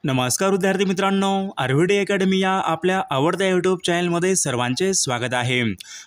नमस्कार विद्यार्थी मित्रांनो, आरव्हीडी अकॅडमी या आपल्या आवडत्या यूट्यूब चॅनलमध्ये सर्वांचे स्वागत आहे।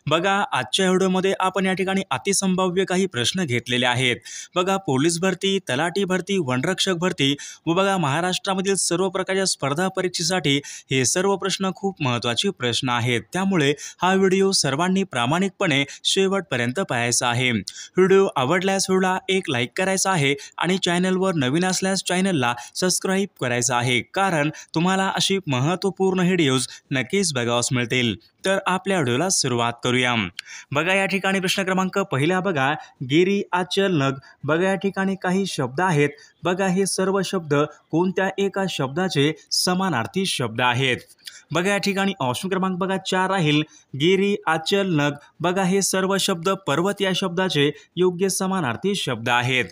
बघा, आजच्या व्हिडिओमध्ये आपण या ठिकाणी अतिसंभाव्य काही प्रश्न घेतलेले आहेत। बघा, पोलीस भरती, तलाठी भरती, वनरक्षक भरती व बघा महाराष्ट्रामधील सर्व प्रकारच्या स्पर्धा परीक्षेसाठी हे सर्व प्रश्न खूप महत्त्वाचे प्रश्न आहेत। त्यामुळे हा व्हिडिओ सर्वांनी प्रामाणिकपणे शेवटपर्यंत पाहायचा आहे। व्हिडिओ आवडल्यास व्हिडिओला एक लाईक करायचा आहे आणि चॅनलवर नवीन असल्यास चॅनलला सबस्क्राईब करायचा आहे, कारण तुम्हाला अशी महत्त्वपूर्ण व्हिडिओज नक्कीच बघावयास मिळतील। तर आपल्या व्हिडिओला सुरुवात करूया। बघा, या ठिकाणी प्रश्न क्रमांक पहिला बघा, गिरी आचल नग। बघा, या ठिकाणी काही शब्द आहेत। बघा, हे सर्व शब्द कोणत्या एका शब्दाचे समानार्थी शब्द आहेत। बघा, या ठिकाणी ऑप्शन क्रमांक बघा 4 राहील, गिरी आचल नग। बघा, हे सर्व शब्द पर्वत या शब्दाचे योग्य समानार्थी शब्द आहेत।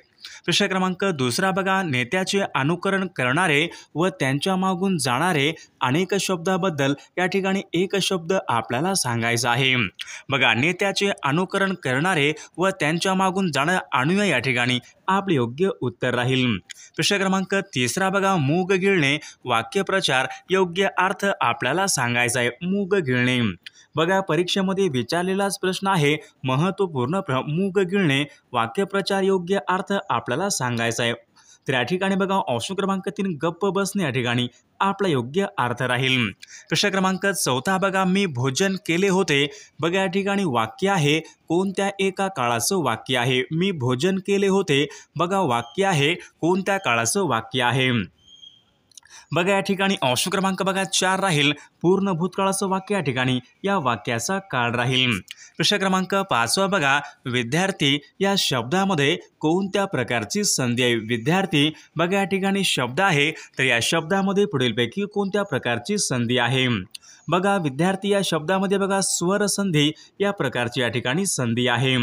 प्रश्न क्रमांक दुसरा बघा, नेत्याचे अनुकरण करणारे व त्यांच्या मागून जाणारे अनेक शब्दाबद्दल या ठिकाणी एक शब्द आपल्याला सांगायचा आहे। बघा, नेत्याचे अनुकरण करणारे व त्यांच्या मागून जाणारे अनुयायी या ठिकाणी आपले योग्य उत्तर राहील। प्रश्न क्रमांक तिसरा बघा, मूग गिळणे। वाक्यप्रचार योग्य अर्थ आपल्याला सांगायचा आहे। मूग गिळणे। बघा, परीक्षेमध्ये विचारलेलाच प्रश्न आहे, महत्त्वपूर्ण मूग गिळणे वाक्यप्रचार योग्य अर्थ आपल्याला सांगायचा आहे। तर या ठिकाणी बघा, ऑप्शन क्रमांक 3 गप्प बसणे या ठिकाणी आपला योग्य अर्थ राहील। प्रश्न क्रमांक चौथा बघा, मी भोजन केले होते। बघा, या ठिकाणी वाक्य आहे, कोणत्या एका काळाचं वाक्य आहे। मी भोजन केले होते। बघा, वाक्य आहे, कोणत्या काळाचं वाक्य आहे। बघा, या ठिकाणी ऑप्शन क्रमांक बघा 4 राहील, पूर्ण भूतकाळाचं वाक्य या ठिकाणी या वाक्याचा काळ राहील। प्रश्न क्रमांक 5 बघा, विद्यार्थी या शब्दामध्ये कोणत्या प्रकारची संधी आहे। विद्यार्थी बघा, या ठिकाणी शब्द आहे, तर या शब्दामध्ये पुढीलपैकी कोणत्या प्रकारची संधी आहे। बघा, विद्यार्थी या शब्दामध्ये बघा स्वर संधी या प्रकारची या ठिकाणी संधी आहे।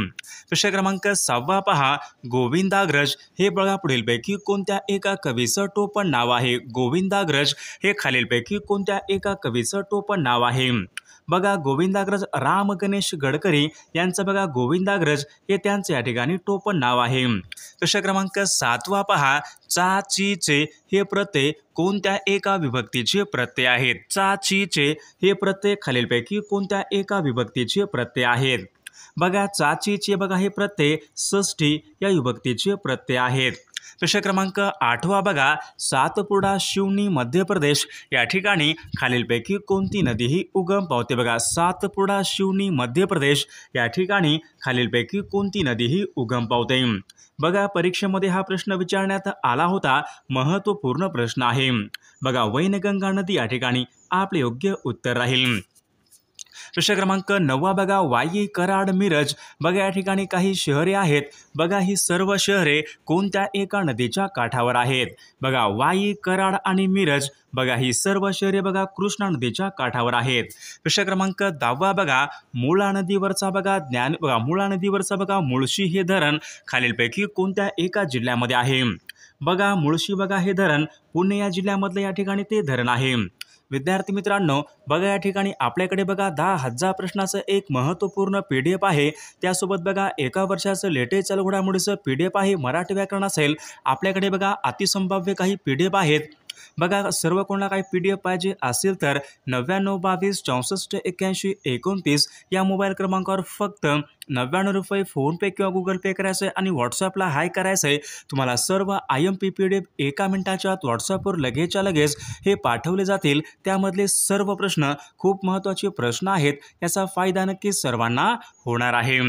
प्रश्न क्रमांक 6 पहा, गोविंदाग्रज हे बघा पुढीलपैकी कोणत्या एका कवीचं टोपण नाव आहे। गोविंदाग्रज हे खालीलपैकी कोणत्या एका कवीचं टोपण नाव आहे। बघा, गोविंदाग्रज राम गणेश गडकरी यांचं बघा गोविंदाग्रज हे त्यांचे या ठिकाणी टोपण नाव आहे। प्रश्न क्रमांक 7 पहा, चा ची चे हे प्रत्यय कोणत्या एका विभक्तीचे प्रत्यय आहेत। चा ची चे हे प्रत्यय खालीलपैकी कोणत्या एका विभक्तीचे प्रत्यय आहेत। बघा, चा ची चे बघा हे प्रत्यय षष्ठी या विभक्तीचे प्रत्यय आहेत। प्रश्न क्रमांक 8 बघा, सातपुडा शिवनी मध्य प्रदेश या ठिकाणी खालीलपैकी कोणती नदी ही उगम पावते। बघा, सातपुडा शिवनी मध्य प्रदेश या ठिकाणी खालीलपैकी कोणती नदी ही उगम पावते। बघा, परीक्षेमध्ये हा प्रश्न विचारण्यात आला होता, महत्त्वपूर्ण प्रश्न आहे। बघा, वैनगंगा नदी या ठिकाणी आपले योग्य उत्तर राहील। प्रश्न क्रमांक 9 बघा, वाई, कराड, मिरज। बघा, या ठिकाणी काही शहरे आहेत। बघा, ही सर्व शहरे कोणत्या एका नदीच्या काठावर आहेत। बघा, वाई, कराड आणि मिरज बघा ही सर्व शहरे बघा कृष्णा नदीच्या काठावर आहेत। प्रश्न क्रमांक 10 बघा, मुळा नदीवरचा बघा मुळा नदीवरचा बघा मुळशी हे धरण खालीलपैकी कोणत्या एका जिल्ह्यामध्ये आहे। बघा, मुळशी बघा हे धरण पुणे या जिल्ह्यामधले या ठिकाणी ते धरण आहे। विद्यार्थी मित्रांनो, बघा, या ठिकाणी आपल्याकडे बघा 10,000 प्रश्नाचं एक महत्त्वपूर्ण PDF आहे। त्यासोबत बघा एका वर्षाचं लेटेस्ट चालू घडामोडीचं PDF आहे। मराठी व्याकरण असेल आपल्याकडे बघा अतिसंभाव्य काही PDF आहेत। बघा, सर्व कोणाला काही PDF पाहिजे असेल तर 99 22 64 81 29 या मोबाईल क्रमांकावर फक्त 99 रुपये फोनपे किंवा गुगल पे करायचं आहे आणि व्हॉट्सअपला हाय करायचं आहे। तुम्हाला सर्व IMP PDF एका मिनिटाच्या आत व्हॉट्सअपवर लगेचच्या लगेच हे पाठवले जातील। त्यामधले सर्व प्रश्न खूप महत्त्वाचे प्रश्न आहेत, याचा फायदा नक्कीच सर्वांना होणार आहे।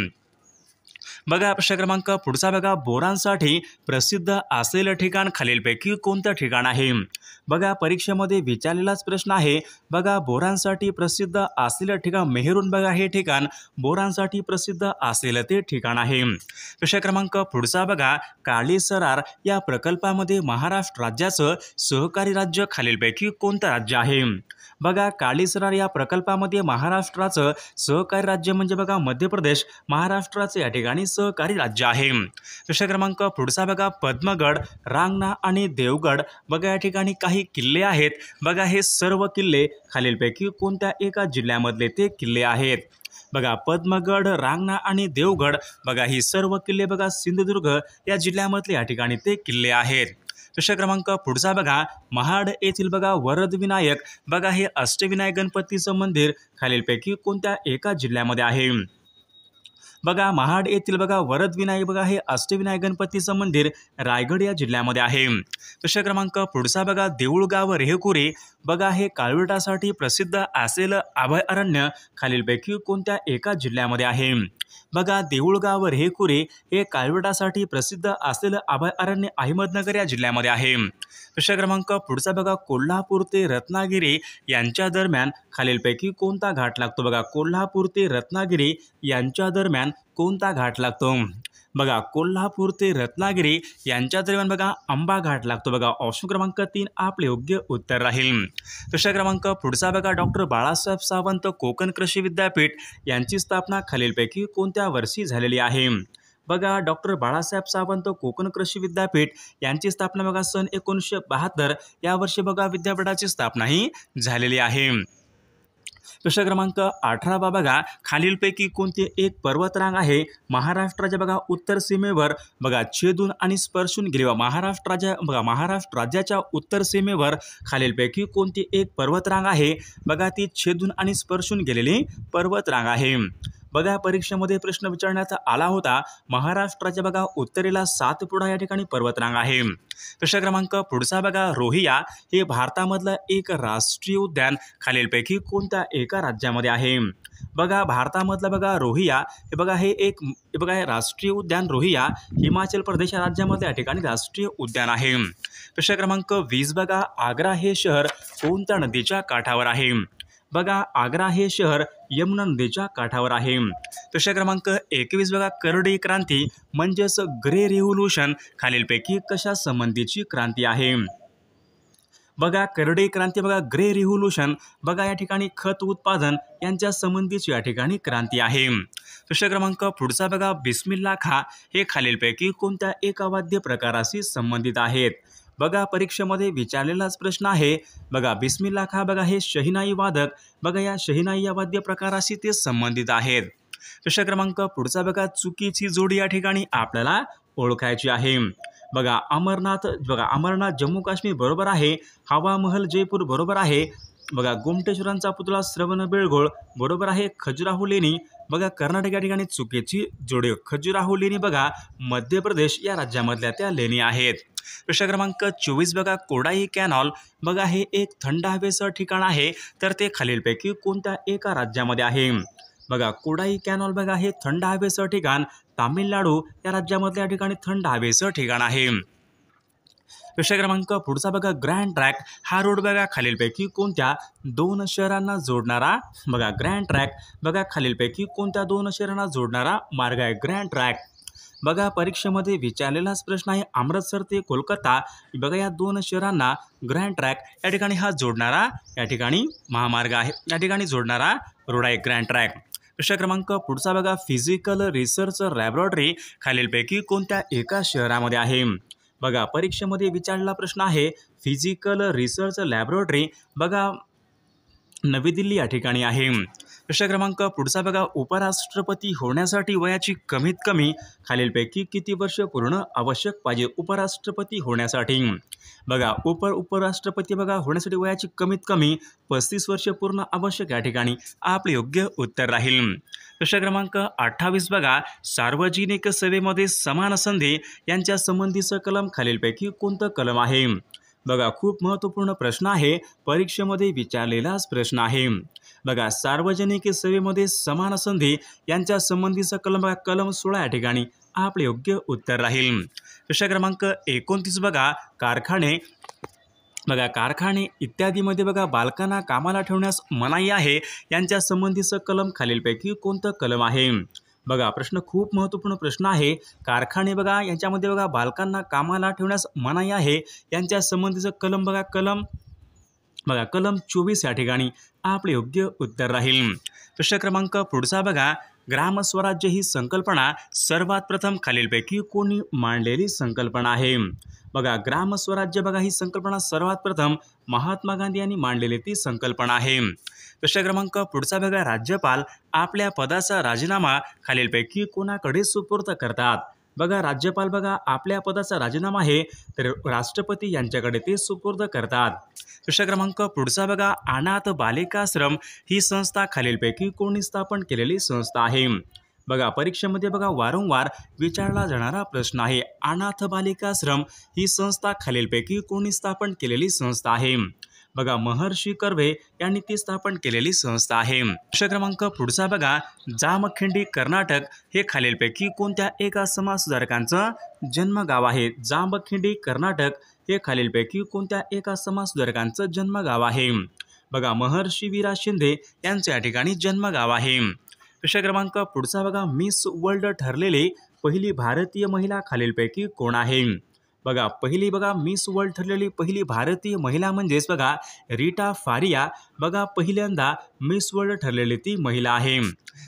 बघा, प्रश्न क्रमांक पुढचा बघा, बोरांसाठी प्रसिद्ध असलेलं ठिकाण खालीलपैकी कोणतं ठिकाण आहे। बघा, परीक्षेमध्ये विचारलेलाच प्रश्न आहे। बघा, बोरांसाठी प्रसिद्ध असलेलं ठिकाण मेहरून बघा हे ठिकाण बोरांसाठी प्रसिद्ध असलेलं ते ठिकाण आहे। प्रश्न क्रमांक पुढचा बघा, काळेसरार या प्रकल्पामध्ये महाराष्ट्र राज्याचं सहकारी राज्य खालीलपैकी कोणतं राज्य आहे। बघा, काळेसरार या प्रकल्पामध्ये महाराष्ट्राचं सहकारी राज्य म्हणजे बघा मध्य प्रदेश महाराष्ट्राचे या ठिकाणी सहकारी राज्य आहे। प्रश्न क्रमांक पुढचा बघा, पद्मगड, रांगणा आणि देवगड बघा या ठिकाणी काही किल्ले आहेत। बघा, हे सर्व किल्ले खालीलपैकी कोणत्या एका जिल्ह्यामधले ते किल्ले आहेत। बघा, पद्मगड, रांगणा आणि देवगड बघा ही सर्व किल्ले बघा सिंधुदुर्ग या जिल्ह्यामधले या ठिकाणी ते किल्ले आहेत। प्रश्न क्रमांक पुढचा बघा, महाड येथील बघा वरदविनायक बघा हे अष्टविनायक गणपतीचं मंदिर खालीलपैकी कोणत्या एका जिल्ह्यामध्ये आहे? बघा महाड येथील बघा वरदविनायक बघा हे अष्टविनायक गणपतीचं मंदिर रायगड या जिल्ह्यामध्ये आहे. प्रश्न क्रमांक पुढचा बघा, देऊळगाव रेहकुरे बघा हे काळविटासाठी प्रसिद्ध असलेलं अभयारण्य खालीलपैकी कोणत्या एका जिल्ह्यामध्ये आहे? बघा देऊळगाव रेहकुरे हे काळविटासाठी प्रसिद्ध असलेलं अभयारण्य अहमदनगर या जिल्ह्यामध्ये आहे. प्रश्न क्रमांक पुढचा बघा, कोल्हापूर ते रत्नागिरी यांच्या दरम्यान खालीलपैकी कोणता घाट लागतो? बघा कोल्हापूर ते रत्नागिरी यांच्या दरम्यान कोणता घाट लागतो? बघा कोल्हापूर ते रत्नागिरी यांच्या दरम्यान बघा आंबा घाट लागतो. बघा ऑप्शन क्रमांक 3 आपले योग्य उत्तर राहील. प्रश्न क्रमांक पुढचा बघा, डॉक्टर बाळासाहेब सावंत कोकण कृषी विद्यापीठ यांची स्थापना खालीलपैकी कोणत्या वर्षी झालेली आहे? बघा डॉक्टर बाळासाहेब सावंत कोकण कृषी विद्यापीठ यांची स्थापना बघा सन 1972 या वर्षी बघा विद्यापीठाची स्थापना ही झालेली आहे. प्रश्न क्रमांक 18 बघा, खालीलपैकी कोणती एक पर्वतरांग आहे महाराष्ट्राच्या बघा उत्तर सीमेवर बघा छेदून आणि स्पर्शून गेली? महाराष्ट्र राज्याच्या उत्तर सीमेवर खालीलपैकी कोणती एक पर्वतरांग आहे बघा ती छेदून आणि स्पर्शून गेलेली पर्वतरांग आहे. बघा परीक्षेमध्ये प्रश्न विचारण्यात आला होता. महाराष्ट्राच्या बघा उत्तरेला सातपुडा या ठिकाणी पर्वतरांग आहे. प्रश्न क्रमांक पुढचा बघा, रोहिया हे भारतामधलं एक राष्ट्रीय उद्यान खालीलपैकी कोणत्या एका राज्यामध्ये आहे? बघा भारतामधलं बघा रोहिया हे राष्ट्रीय उद्यान रोहिया हिमाचल प्रदेश या राज्यामध्ये या ठिकाणी राष्ट्रीय उद्यान आहे. प्रश्न क्रमांक 20 बघा, आग्रा हे शहर कोणत्या नदीच्या काठावर आहे? बघा आग्रा हे शहर यमुना नदीच्या काठावर आहे. प्रश्न क्रमांक 21 बघा, करडी क्रांती म्हणजेच ग्रे रिव्होल्यूशन खालीलपैकी कशा संबंधीची क्रांती आहे? बघा करडी क्रांती बघा ग्रे रिव्होल्यूशन बघा या ठिकाणी खत उत्पादन यांच्या संबंधीची या ठिकाणी क्रांती आहे. प्रश्न क्रमांक पुढचा बघा, बिस्मिल्ला खां हे खालीलपैकी कोणत्या एका वाद्य प्रकाराशी संबंधित आहेत? बघा परीक्षेमध्ये विचारलेलाच प्रश्न आहे. बघा बिस्मिल्ला खां बघा हे शहीनाई वादक बघा या शहीनाई या वाद्य प्रकाराशी ते संबंधित आहेत. प्रश्न क्रमांक पुढचा बघा, चुकीची जोडी या ठिकाणी आपल्याला ओळखायची आहे. बघा अमरनाथ जम्मू काश्मीर बरोबर आहे, हवा महल जयपूर बरोबर आहे, बघा गोमटेश्वरांचा पुतळा श्रवणबेळगोळ बरोबर आहे, खजुराहो लेणी बघा कर्नाटक या ठिकाणी चुकीची जोडी. खजुराहो लेणी बघा मध्य प्रदेश या राज्यामधल्या त्या लेणी आहेत. प्रश्न क्रमांक 24 बघा, कोडाई कॅनॉल बघा हे एक थंड हवेचं ठिकाण आहे तर ते खालीलपैकी कोणत्या एका राज्यामध्ये आहे? बघा कोडाई कॅनॉल बघा हे थंड हवेचं ठिकाण तामिळनाडू या राज्यामधल्या ठिकाणी थंड हवेचं ठिकाण आहे. प्रश्न क्रमांक पुढचा बघा, ग्रँड ट्रॅक हा रोड बघा खालीलपैकी कोणत्या दोन शहरांना जोडणारा बघा ग्रँड ट्रॅक बघा खालीलपैकी कोणत्या दोन शहरांना जोडणारा मार्ग आहे? ग्रँड ट्रॅक बघा परीक्षेमध्ये विचारलेलाच प्रश्न आहे. अमृतसर ते कोलकाता बघा या दोन शहरांना ग्रँड ट्रॅक या ठिकाणी हा जोडणारा या ठिकाणी महामार्ग आहे, या ठिकाणी जोडणारा रोड आहे ग्रँड ट्रॅक. प्रश्न क्रमांक पुढचा बघा, फिजिकल रिसर्च लॅबोरेटरी खालीलपैकी कोणत्या एका शहरामध्ये आहे? बघा परीक्षेमध्ये विचारलेला प्रश्न आहे. फिजिकल रिसर्च लॅबोरेटरी बघा नवी दिल्ली या ठिकाणी आहे. प्रश्न क्रमांक पुढचा बघा, उपराष्ट्रपती होण्यासाठी वयाची कमीत कमी खालीलपैकी किती वर्ष पूर्ण आवश्यक पाहिजे? उपराष्ट्रपती होण्यासाठी बघा उपराष्ट्रपती बघा होण्यासाठी वयाची कमीत कमी 35 वर्ष पूर्ण आवश्यक या ठिकाणी आपले योग्य उत्तर राहील. प्रश्न क्रमांक 28 बघा, सार्वजनिक सेवेमध्ये समान संधी यांच्या संबंधीचं कलम खालीलपैकी कोणतं कलम आहे? बघा खूप महत्त्वपूर्ण प्रश्न आहे, परीक्षेमध्ये विचारलेलाच प्रश्न आहे. बघा सार्वजनिक सेवेमध्ये समान संधी यांच्या संबंधीचं कलम बघा कलम 16 या ठिकाणी आपले योग्य उत्तर राहील. प्रश्न क्रमांक 29 बघा, कारखाने इत्यादीमध्ये बघा बालकांना कामाला ठेवण्यास मनाई आहे यांच्या संबंधीचं कलम खालीलपैकी कोणतं कलम आहे? बघा प्रश्न खूप महत्त्वपूर्ण प्रश्न आहे. कारखाने बघा यांच्यामध्ये बघा बालकांना कामाला ठेवण्यास मनाई आहे यांच्या संबंधीचं कलम बघा कलम 24 या ठिकाणी आपले योग्य उत्तर राहील. प्रश्न क्रमांक पुढचा बघा, ग्रामस्वराज्य ही संकल्पना सर्वात प्रथम खालीलपैकी कोणी मांडलेली संकल्पना आहे? बघा ग्रामस्वराज्य बघा ही संकल्पना सर्वात प्रथम महात्मा गांधी यांनी मांडलेली ती संकल्पना आहे. प्रश्न क्रमांक पुढचा बघा, राज्यपाल आपल्या पदाचा राजीनामा खालीलपैकी कोणाकडे सुपूर्द करतात? बघा राज्यपाल बघा आपल्या पदाचा राजीनामा आहे तर राष्ट्रपती यांच्याकडे ते सुपूर्द करतात. प्रश्न क्रमांक पुढचा बघा, अनाथ बालिकाश्रम ही संस्था खालीलपैकी कोणी स्थापन केलेली संस्था आहे? बघा परीक्षेमध्ये बघा वारंवार विचारला जाणारा प्रश्न आहे. अनाथ बालिकाश्रम ही संस्था खालीलपैकी कोणी स्थापन केलेली संस्था आहे? बघा महर्षी कर्वे यांनी ती स्थापन केलेली संस्था आहे. प्रश्न क्रमांक पुढचा बघा, जामखिंडी कर्नाटक हे खालीलपैकी कोणत्या एका समाजसुधारकांचं जन्मगाव आहे? जामखिंडी कर्नाटक हे खालीलपैकी कोणत्या एका समाजसुधारकांचं जन्मगाव आहे? बघा महर्षी वीरा शिंदे यांचे या ठिकाणी जन्मगाव आहे. प्रश्न क्रमांक पुढचा बघा, मिस वर्ल्ड ठरलेली पहिली भारतीय महिला खालीलपैकी कोण आहे? बघा पहिली बघा मिस वर्ल्ड ठरलेली पहिली भारतीय महिला म्हणजेच बघा रीटा फारिया बघा पहिल्यांदा मिस वर्ल्ड ठरलेली ती महिला आहे.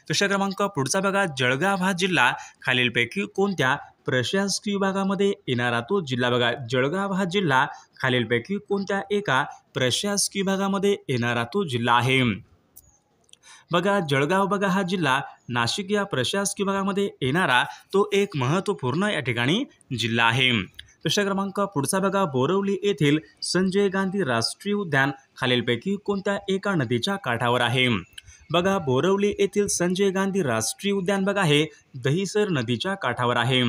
प्रश्न क्रमांक पुढचा बघा, जळगाव हा जिल्हा खालीलपैकी कोणत्या प्रशासकीय विभागामध्ये येणारा तो जिल्हा? बघा जळगाव हा जिल्हा खालीलपैकी कोणत्या एका प्रशासकीय विभागामध्ये येणारा तो जिल्हा आहे? बघा जळगाव बघा हा जिल्हा नाशिक या प्रशासकीय विभागामध्ये येणारा तो एक महत्त्वपूर्ण या ठिकाणी जिल्हा आहे. प्रश्न क्रमांक पुढचा बघा, बोरवली येथील संजय गांधी राष्ट्रीय उद्यान खालीलपैकी कोणत्या एका नदीच्या काठावर आहे? बघा बोरवली येथील संजय गांधी राष्ट्रीय उद्यान बघा हे दहिसर नदीच्या काठावर आहे.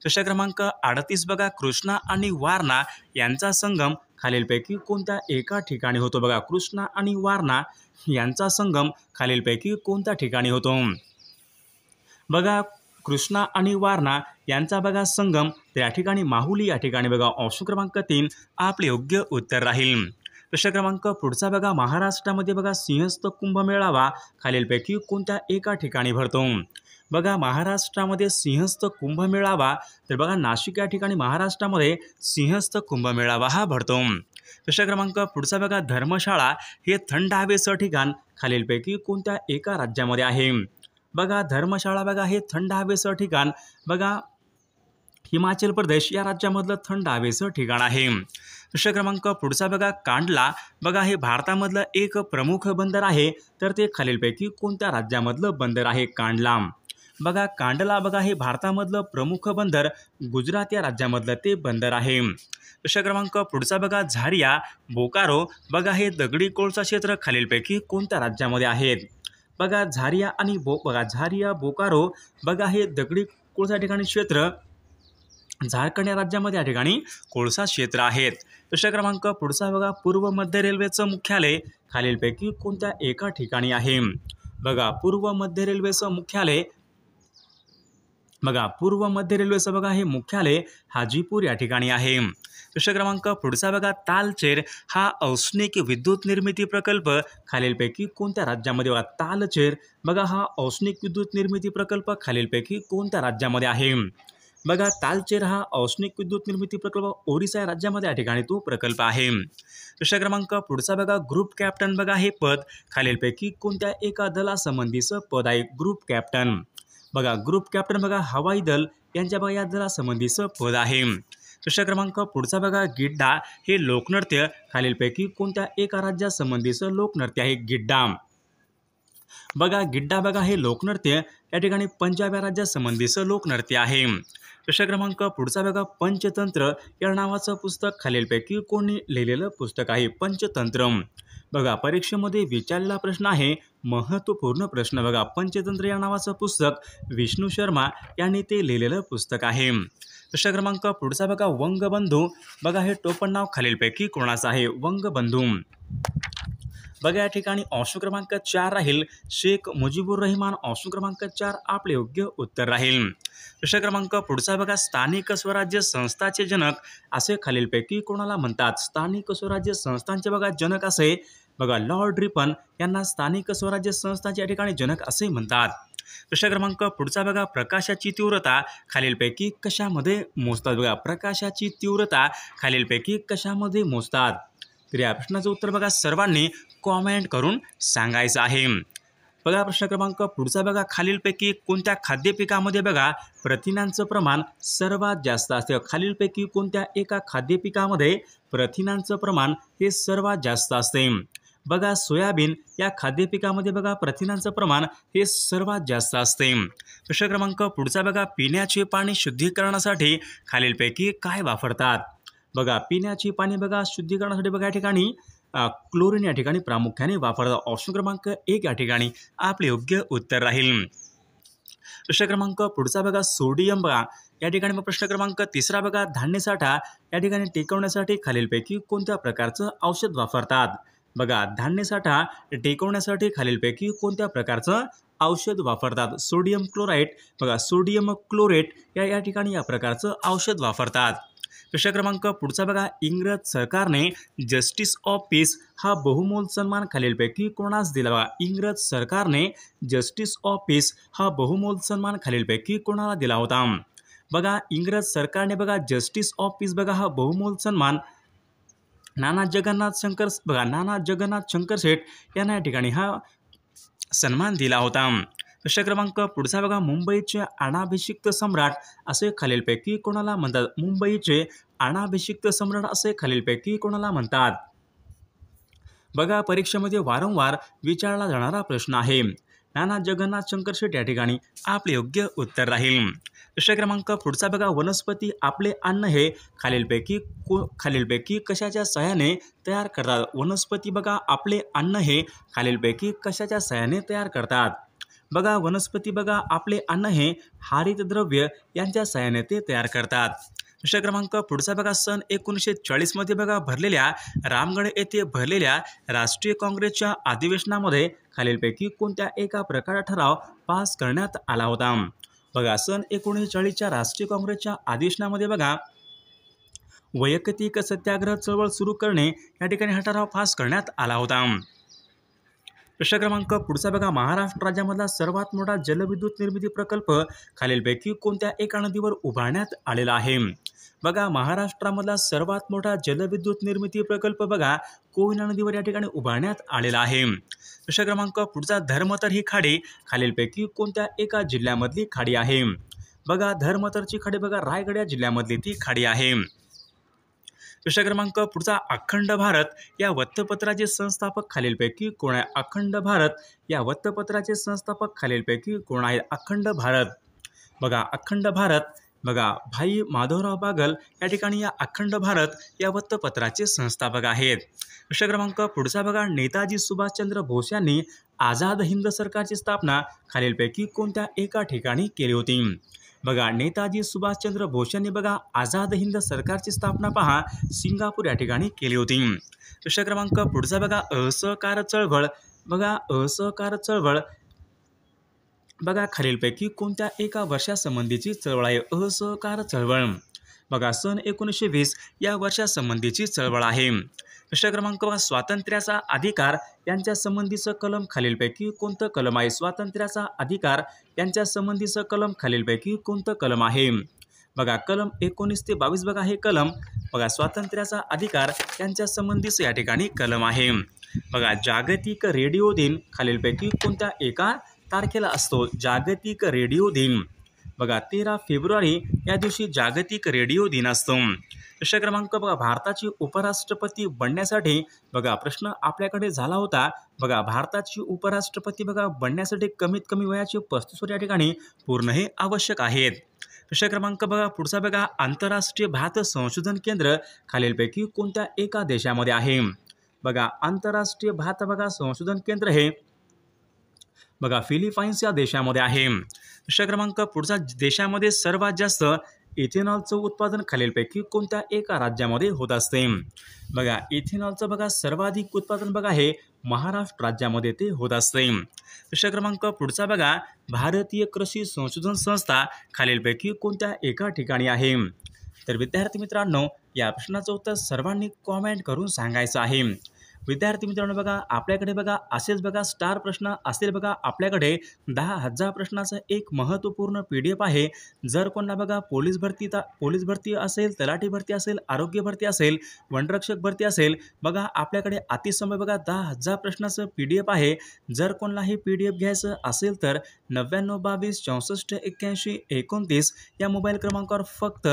प्रश्न क्रमांक 38 बघा, कृष्णा आणि वारणा यांचा संगम खालीलपैकी कोणत्या एका ठिकाणी होतो? बघा कृष्णा आणि वारणा यांचा संगम खालीलपैकी कोणत्या ठिकाणी होतो? बघा कृष्णा आणि वारणा यांचा बघा संगम त्या ठिकाणी माहुली या ठिकाणी बघा. ऑप्शन क्रमांक 3 आपले योग्य उत्तर राहील. प्रश्न क्रमांक पुढचा बघा, महाराष्ट्रामध्ये बघा सिंहस्थ कुंभमेळावा खालीलपैकी कोणत्या एका ठिकाणी भरतो? बघा महाराष्ट्रामध्ये सिंहस्थ कुंभमेळावा तर बघा नाशिक या ठिकाणी महाराष्ट्रामध्ये सिंहस्थ कुंभमेळावा हा भरतो. प्रश्न क्रमांक पुढचा बघा, धर्मशाळा हे थंड हवेचं ठिकाण खालीलपैकी कोणत्या एका राज्यामध्ये आहे? बघा धर्मशाळा बघा हे थंड हवेचं ठिकाण बघा हिमाचल प्रदेश या राज्यामधलं थंड हवेचं ठिकाण आहे. प्रश्न क्रमांक पुढचा बघा, कांडला बघा हे भारतामधलं एक प्रमुख बंदर आहे तर ते खालीलपैकी कोणत्या राज्यामधलं बंदर आहे? कांडला बघा कांडला बघा हे भारतामधलं प्रमुख बंदर गुजरात या राज्यामधलं ते बंदर आहे. प्रश्न क्रमांक पुढचा बघा, झारिया बोकारो बघा हे दगडी कोळसा क्षेत्र खालीलपैकी कोणत्या राज्यामध्ये आहेत? बघा झारिया आणि झारिया बोकारो बघा हे दगडी कोळसा ठिकाणी क्षेत्र झारखंड या राज्यामध्ये या ठिकाणी कोळसा क्षेत्र आहेत. प्रश्न क्रमांक पुढचा बघा, पूर्व मध्य रेल्वेचं मुख्यालय खालीलपैकी कोणत्या एका ठिकाणी आहे? बघा पूर्व मध्य रेल्वेचं मुख्यालय बघा हे मुख्यालय हाजीपूर या ठिकाणी आहे. प्रश्न क्रमांक पुढचा बघा, तालचेर हा औष्णिक विद्युत निर्मिती प्रकल्प खालीलपैकी कोणत्या राज्यामध्ये? बघा तालचेर बघा हा औष्णिक विद्युत निर्मिती प्रकल्प खालीलपैकी कोणत्या राज्यामध्ये आहे? बघा तालचेर हा औष्णिक विद्युत निर्मिती प्रकल्प ओरिसा या राज्यामध्ये या ठिकाणी तो प्रकल्प आहे. प्रश्न क्रमांक पुढचा बघा, ग्रुप कॅप्टन बघा हे पद खालीलपैकी कोणत्या एका दलासंबंधीचं पद आहे? ग्रुप कॅप्टन बघा ग्रुप कॅप्टन बघा हवाई दल यांच्या बघा या दलासंबंधीचं पद आहे. प्रश्न क्रमांक पुढचा बघा, गिड्डा हे लोकनृत्य खालीलपैकी कोणत्या एका राज्यासंबंधीचं लोकनृत्य आहे? गिड्डा बघा गिड्डा बघा हे लोकनृत्य या ठिकाणी पंजाब या राज्यासंबंधीचं लोकनृत्य आहे. प्रश्न क्रमांक पुढचा बघा, पंचतंत्र या नावाचं पुस्तक खालीलपैकी कोणी लिहिलेलं पुस्तक आहे? पंचतंत्र बघा परीक्षेमध्ये विचारलेला प्रश्न आहे, महत्त्वपूर्ण प्रश्न बघा. पंचतंत्र या नावाचं पुस्तक विष्णू शर्मा यांनी ते लिहिलेलं पुस्तक आहे. प्रश्न क्रमांक पुढचा बघा, वंगबंधू बघा हे टोपण नाव खालीलपैकी कोणाचं आहे? वंगबंधू बघा या ठिकाणी ऑप्शन क्रमांक 4 राहील शेख मुजीबुर रहमान. ऑप्शन क्रमांक 4 आपले योग्य उत्तर राहील. प्रश्न क्रमांक पुढचा बघा, स्थानिक स्वराज्य संस्थाचे जनक असे खालीलपैकी कोणाला म्हणतात? स्थानिक स्वराज्य संस्थांचे बघा जनक असे बघा लॉर्ड रिपन यांना स्थानिक स्वराज्य संस्थांचे या ठिकाणी जनक असे म्हणतात. प्रश्न क्रमांक पुढचा बघा, प्रकाशाची तीव्रता खालीलपैकी कशामध्ये मोजतात? बघा प्रकाशाची तीव्रता खालीलपैकी कशामध्ये मोजतात? तर या प्रश्नाचं उत्तर बघा सर्वांनी कॉमेंट करून सांगायचं आहे. बघा प्रश्न क्रमांक पुढचा बघा, खालीलपैकी कोणत्या खाद्यपिकामध्ये बघा प्रथिनांचं प्रमाण सर्वात जास्त असते? खालीलपैकी कोणत्या एका खाद्यपिकामध्ये प्रथिनांचं प्रमाण हे सर्वात जास्त असते? बघा सोयाबीन या खाद्य पिकामध्ये बघा प्रथिनांचं प्रमाण हे सर्वात जास्त असते. प्रश्न क्रमांक पुढचा बघा, पिण्याचे पाणी शुद्धीकरणासाठी खालीलपैकी काय वापरतात? बघा पिण्याची पाणी बघा शुद्धीकरणासाठी बघा या ठिकाणी क्लोरीन या ठिकाणी प्रामुख्याने वापरतात. ऑप्शन क्रमांक 1 या ठिकाणी आपले योग्य उत्तर राहील. प्रश्न क्रमांक पुढचा बघा, सोडियम बघा या ठिकाणी मग प्रश्न क्रमांक 3 बघा, धान्य साठा या ठिकाणी टिकवण्यासाठी खालीलपैकी कोणत्या प्रकारचं औषध वापरतात? बघा धान्य साठा टिकवण्यासाठी खालीलपैकी कोणत्या प्रकारचं औषध वापरतात? सोडियम क्लोराईड बघा सोडियम क्लोरेट या ठिकाणी या प्रकारचं औषध वापरतात. प्रश्न क्रमांक पुढचा बघा, इंग्रज सरकारने जस्टिस ऑफ पीस हा बहुमोल सन्मान खालीलपैकी कोणास दिला? बघा इंग्रज सरकारने जस्टिस ऑफ पीस हा बहुमोल सन्मान खालीलपैकी कोणाला दिला होता? बघा इंग्रज सरकारने बघा जस्टिस ऑफ पीस बघा हा बहुमोल सन्मान नाना जगन्नाथ शंकर शेठ यांना या ठिकाणी हा सन्मान दिला होता. प्रश्न क्रमांक पुढचा बघा, मुंबईचे अनाभिषिक्त सम्राट असे खालीलपैकी कोणाला म्हणतात? मुंबईचे अनाभिषिक्त सम्राट असे खालीलपैकी कोणाला म्हणतात? बघा परीक्षेमध्ये वारंवार विचारला जाणारा प्रश्न आहे. नाना जगन्नाथ शंकर शेठ या ठिकाणी आपले योग्य उत्तर राहील. प्रश्न क्रमांक पुढचा बघा, वनस्पती आपले अन्न हे खालीलपैकी कशाच्या सहाय्याने तयार करतात? वनस्पती बघा आपले अन्न हे खालीलपैकी कशाच्या सहाय्याने तयार करतात? बघा वनस्पती बघा आपले अन्न हे हरितद्रव्य यांच्या सहाय्याने ते तयार करतात. प्रश्न क्रमांक पुढचा बघा, सन 1940 मध्ये बघा भरलेल्या रामगढ येथे भरलेल्या राष्ट्रीय काँग्रेसच्या अधिवेशनामध्ये खालीलपैकी कोणत्या एका प्रकारचा ठराव पास करण्यात आला होता? बघा सन 1940च्या राष्ट्रीय काँग्रेसच्या अधिवेशनामध्ये बघा वैयक्तिक सत्याग्रह चळवळ सुरू करणे या ठिकाणी हा ठराव पास करण्यात आला होता. प्रश्न क्रमांक पुढचा बघा, महाराष्ट्र राज्यामधला सर्वात मोठा जलविद्युत निर्मिती प्रकल्प खालीलपैकी कोणत्या एका नदीवर उभारण्यात आलेला आहे? बघा महाराष्ट्रामधला सर्वात मोठा जलविद्युत निर्मिती प्रकल्प बघा कोयना नदीवर या ठिकाणी उभारण्यात आलेला आहे. प्रश्न क्रमांक पुढचा, धर्मतर ही खाडी खालीलपैकी कोणत्या एका जिल्ह्यामधली खाडी आहे? बघा धर्मतरची खाडी बघा रायगड या जिल्ह्यामधली ती खाडी आहे. प्रश्न क्रमांक पुढचा, अखंड भारत या वृत्तपत्राचे संस्थापक खालीलपैकी कोण आहे? अखंड भारत या वृत्तपत्राचे संस्थापक खालीलपैकी कोण आहेत? अखंड भारत बघा अखंड भारत बघा भाई माधवराव बागल या ठिकाणी या अखंड भारत या वृत्तपत्राचे संस्थापक आहेत. प्रश्न क्रमांक पुढचा बघा, नेताजी सुभाषचंद्र बोस यांनी आझाद हिंद सरकारची स्थापना खालीलपैकी कोणत्या एका ठिकाणी केली होती? बघा नेताजी सुभाषचंद्र बोस यांनी बघा आझाद हिंद सरकारची स्थापना पहा सिंगापूर या ठिकाणी केली होती. प्रश्न क्रमांक पुढचा बघा, असहकार चळवळ बघा खालीलपैकी कोणत्या एका वर्षासंबंधीची चळवळ आहे? असहकार चळवळ बघा सन 1920 या वर्षासंबंधीची चळवळ आहे. प्रश्न क्रमांक बघा, स्वातंत्र्याचा अधिकार यांच्या संबंधीचं कलम खालीलपैकी कोणतं कलम आहे? स्वातंत्र्याचा अधिकार यांच्या संबंधीचं कलम खालीलपैकी कोणतं कलम आहे? बघा कलम 19 ते 22 बघा हे कलम बघा स्वातंत्र्याचा अधिकार यांच्या संबंधीचं या ठिकाणी कलम आहे. बघा जागतिक रेडिओ दिन खालीलपैकी कोणत्या एका तारखेला असतो? जागतिक रेडिओ दिन बघा 13 फेब्रुवारी या दिवशी जागतिक रेडिओ दिन असतो. प्रश्न क्रमांक बघा, भारताची उपराष्ट्रपती बनण्यासाठी बघा प्रश्न आपल्याकडे झाला होता बघा भारताची उपराष्ट्रपती बघा बनण्यासाठी कमीत कमी वयाचे 35 वर्ष या ठिकाणी पूर्ण हे आवश्यक आहेत. प्रश्न क्रमांक बघा पुढचा बघा, आंतरराष्ट्रीय भात संशोधन केंद्र खालीलपैकी कोणत्या एका देशामध्ये आहे? बघा आंतरराष्ट्रीय भात बघा संशोधन केंद्र हे बघा फिलिपाईन्स या देशामध्ये आहे. प्रश्न क्रमांक पुढचा, देशामध्ये सर्वात जास्त इथेनॉलचं उत्पादन खालीलपैकी कोणत्या एका राज्यामध्ये होत असते? बघा इथेनॉलचं बघा सर्वाधिक उत्पादन बघा हे महाराष्ट्र राज्यामध्ये ते होत असते. प्रश्न क्रमांक पुढचा बघा, भारतीय कृषी संशोधन संस्था खालीलपैकी कोणत्या एका ठिकाणी आहे? तर विद्यार्थी मित्रांनो या प्रश्नाचं उत्तर सर्वांनी कॉमेंट करून सांगायचं आहे. विद्यार्थी मित्रांनो बघा आपल्याकडे बघा असेच बघा स्टार प्रश्न असेल बघा आपल्याकडे 10,000 प्रश्नाचं एक महत्त्वपूर्ण PDF आहे. जर कोणाला बघा पोलीस भरती असेल, तलाठी भरती असेल, आरोग्य भरती असेल, वनरक्षक भरती असेल बघा आपल्याकडे अतिसमय बघा 10,000 प्रश्नाचं PDF आहे. जर कोणाला हे PDF घ्यायचं असेल तर 99 22 64 81 29 या मोबाईल क्रमांकावर फक्त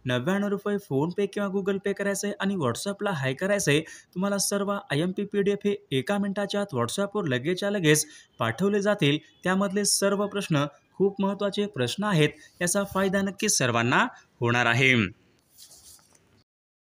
₹99 फोनपे किंवा गुगल पे करायचं आहे आणि व्हॉट्सअपला हाय करायचं आहे. तुम्हाला सर्व IMP PDF हे एका मिनिटाच्या आत व्हॉट्सअपवर लगेचच्या लगेच पाठवले जातील. त्यामधले सर्व प्रश्न खूप महत्त्वाचे प्रश्न आहेत. याचा फायदा नक्कीच सर्वांना होणार आहे.